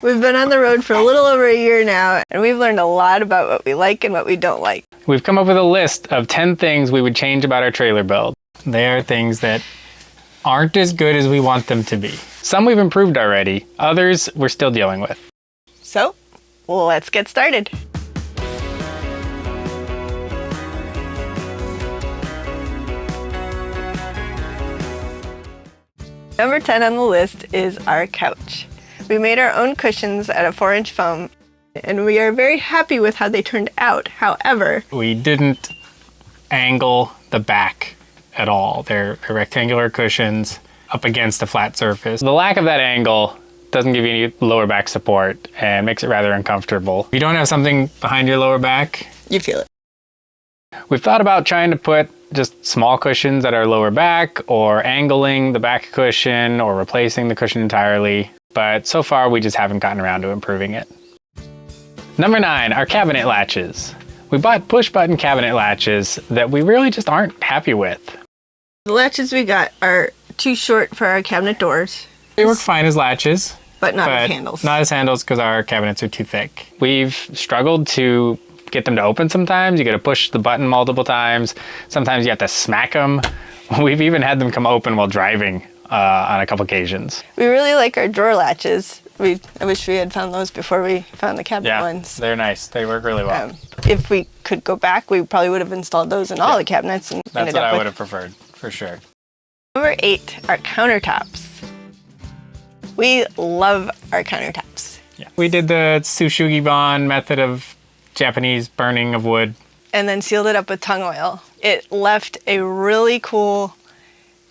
We've been on the road for a little over a year now, and we've learned a lot about what we like and what we don't like. We've come up with a list of 10 things we would change about our trailer build. They are things that aren't as good as we want them to be. Some we've improved already, others we're still dealing with. So, let's get started. Number 10 on the list is our couch. We made our own cushions out of 4-inch foam, and we are very happy with how they turned out. However, we didn't angle the back at all. They're rectangular cushions up against a flat surface. The lack of that angle doesn't give you any lower back support and makes it rather uncomfortable. If you don't have something behind your lower back, you feel it. We've thought about trying to put just small cushions at our lower back, or angling the back cushion, or replacing the cushion entirely. But so far, we just haven't gotten around to improving it. Number 9, our cabinet latches. We bought push-button cabinet latches that we really just aren't happy with. The latches we got are too short for our cabinet doors. They work fine as latches, but not as handles. Not as handles because our cabinets are too thick. We've struggled to get them to open sometimes. You got to push the button multiple times. Sometimes you have to smack them. We've even had them come open while driving on a couple occasions. We really like our drawer latches. I wish we had found those before we found the cabinet ones. They're nice. They work really well. If we could go back, we probably would have installed those in all the cabinets. And that's what I would have preferred, for sure. Number 8, our countertops. We love our countertops. Yeah. We did the Tsushugiban method of Japanese burning of wood. And then sealed it up with tung oil. It left a really cool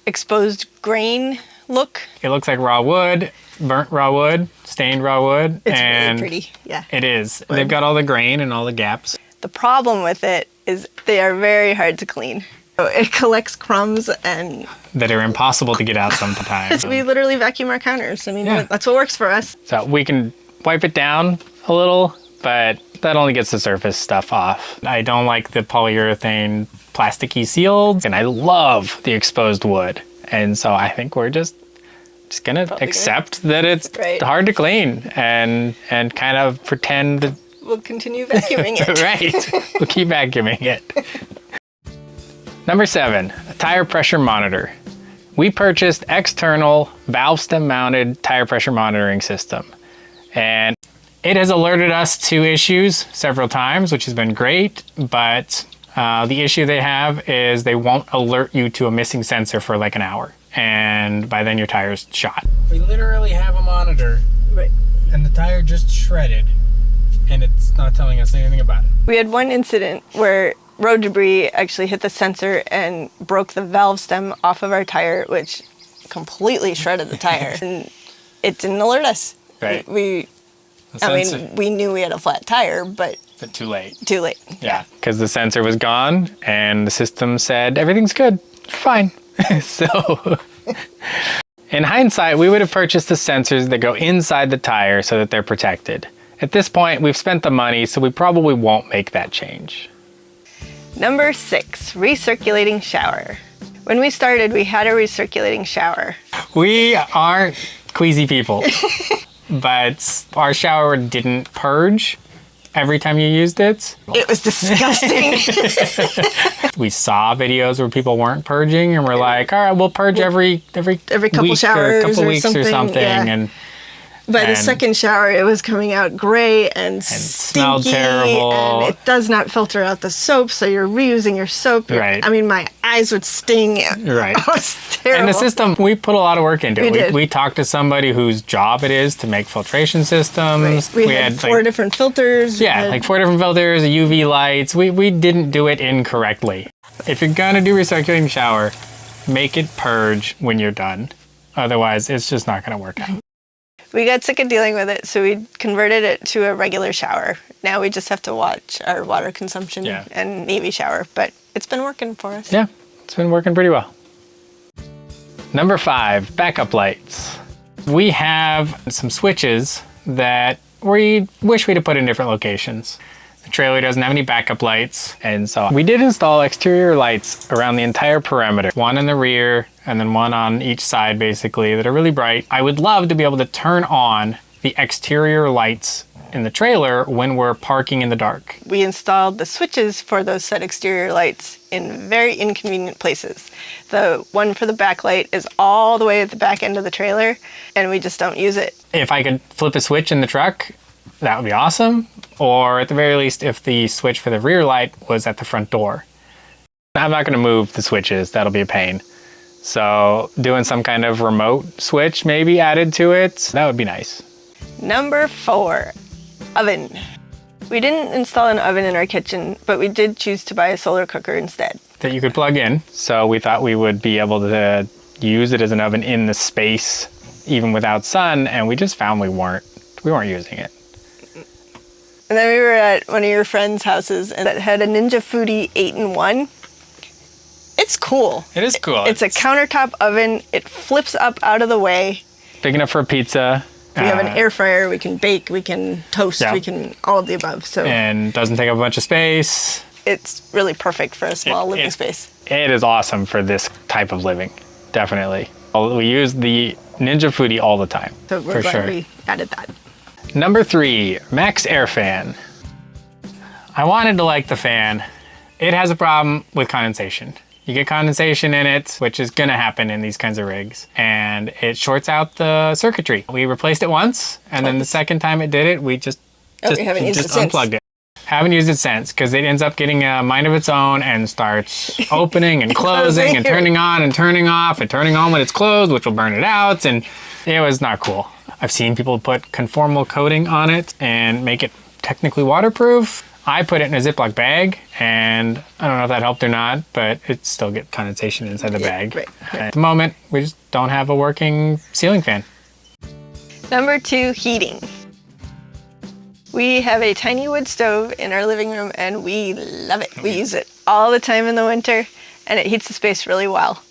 exposed grain look. It looks like raw wood, burnt raw wood, stained raw wood. It's really pretty, yeah. It is. Wood. They've got all the grain and all the gaps. The problem with it is they are very hard to clean. So it collects crumbs and... that are impossible to get out sometimes. We literally vacuum our counters. I mean, that's what works for us. So we can wipe it down a little, but that only gets the surface stuff off. I don't like the polyurethane plasticky sealed, and I love the exposed wood. And so I think we're just gonna accept that it's hard to clean and kind of pretend that we'll continue vacuuming it. Right, we'll keep vacuuming it. Number 7, a tire pressure monitor. We purchased external valve stem mounted tire pressure monitoring system, and it has alerted us to issues several times, which has been great, but the issue they have is they won't alert you to a missing sensor for like an hour, and by then your tire's shot. We literally have a monitor, and the tire just shredded, and it's not telling us anything about it. We had one incident where road debris actually hit the sensor and broke the valve stem off of our tire, which completely shredded the tire, and it didn't alert us. Right. We knew we had a flat tire, but too late. Too late. Yeah, because the sensor was gone and the system said, everything's good, fine. So, in hindsight, we would have purchased the sensors that go inside the tire so that they're protected. At this point, we've spent the money, so we probably won't make that change. Number 6, recirculating shower. When we started, we had a recirculating shower. We aren't queasy people, but our shower didn't purge every time you used it. It was disgusting. We saw videos where people weren't purging, and we're like, all right, we'll purge every couple week showers or a couple weeks or something. Yeah. And by the second shower, it was coming out gray and smelled stinky, terrible. and it does not filter out the soap, so you're reusing your soap. Right. I mean, my eyes would sting. Right. It was terrible. And the system, we put a lot of work into it. We We talked to somebody whose job it is to make filtration systems. We had 4 different filters. Yeah, like 4 different filters, UV lights. We didn't do it incorrectly. If you're gonna do recirculating shower, make it purge when you're done. Otherwise, it's just not gonna work out. We got sick of dealing with it, so we converted it to a regular shower. Now we just have to watch our water consumption and Navy shower, but it's been working for us. Yeah, it's been working pretty well. Number 5, backup lights. We have some switches that we wish we'd have put in different locations. The trailer doesn't have any backup lights, and so we did install exterior lights around the entire perimeter. One in the rear, and then one on each side, basically, that are really bright. I would love to be able to turn on the exterior lights in the trailer when we're parking in the dark. We installed the switches for those set exterior lights in very inconvenient places. The one for the backlight is all the way at the back end of the trailer, and we just don't use it. If I could flip a switch in the truck, that would be awesome. Or at the very least, if the switch for the rear light was at the front door. I'm not going to move the switches. That'll be a pain. So doing some kind of remote switch maybe added to it, that would be nice. Number 4, oven. We didn't install an oven in our kitchen, but we did choose to buy a solar cooker instead. That you could plug in. So we thought we would be able to use it as an oven in the space, even without sun, and we just found we weren't using it. And then we were at one of your friends' houses and that had a Ninja Foodie 8-in-1. It's cool. It is cool. It's a countertop oven. It flips up out of the way. Big enough for a pizza. We have an air fryer. We can bake. We can toast. Yeah. We can all of the above. So and doesn't take up a bunch of space. It's really perfect for a small living space. It is awesome for this type of living. Definitely. We use the Ninja Foodie all the time. So we're glad we added that. Number 3, MaxxAir fan. I wanted to like the fan. It has a problem with condensation. You get condensation in it, which is gonna happen in these kinds of rigs, and it shorts out the circuitry. We replaced it once, and then the second time it did it, we just unplugged it. Haven't used it since, because it ends up getting a mind of its own and starts opening and closing and turning on and turning off and turning on when it's closed, which will burn it out, and it was not cool. I've seen people put conformal coating on it and make it technically waterproof. I put it in a Ziploc bag, and I don't know if that helped or not, but it still gets condensation inside the bag. Right. At the moment, we just don't have a working ceiling fan. Number 2, heating. We have a tiny wood stove in our living room, and we love it. We use it all the time in the winter, and it heats the space really well.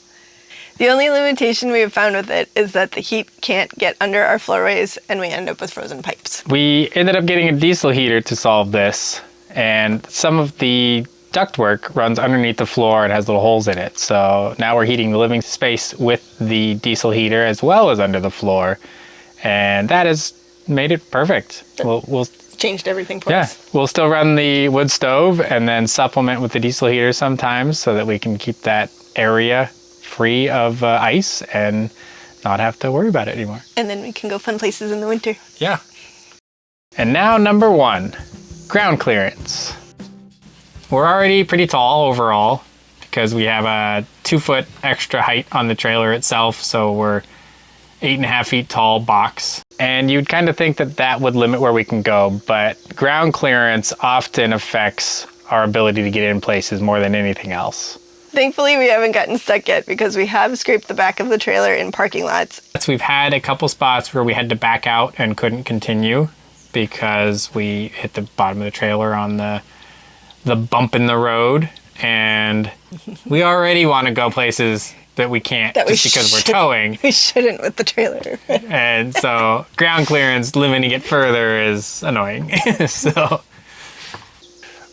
The only limitation we have found with it is that the heat can't get under our floorways, and we end up with frozen pipes. We ended up getting a diesel heater to solve this, and some of the ductwork runs underneath the floor and has little holes in it. So now we're heating the living space with the diesel heater as well as under the floor, and that has made it perfect. We'll changed everything for us. Yeah, we'll still run the wood stove and then supplement with the diesel heater sometimes so that we can keep that area free of ice and not have to worry about it anymore. And then we can go fun places in the winter. Yeah. And now number 1, ground clearance. We're already pretty tall overall because we have a 2-foot extra height on the trailer itself, so we're 8.5 feet tall box. And you'd kind of think that that would limit where we can go, but ground clearance often affects our ability to get in places more than anything else. Thankfully, we haven't gotten stuck yet because we have scraped the back of the trailer in parking lots. We've had a couple spots where we had to back out and couldn't continue because we hit the bottom of the trailer on the bump in the road, and we already want to go places that we can't just because we're towing. We shouldn't with the trailer. And so ground clearance, limiting it further is annoying. So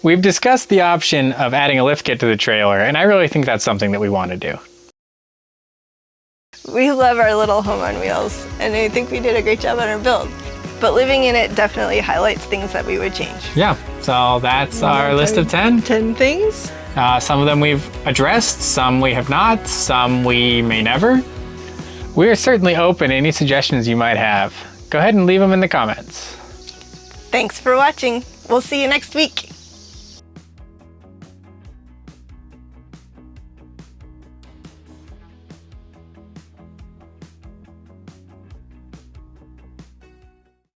we've discussed the option of adding a lift kit to the trailer, and I really think that's something that we want to do. We love our little home on wheels, and I think we did a great job on our build. But living in it definitely highlights things that we would change. Yeah, so that's our list of 10. 10 things. Some of them we've addressed, some we have not, some we may never. We are certainly open to any suggestions you might have. Go ahead and leave them in the comments. Thanks for watching. We'll see you next week.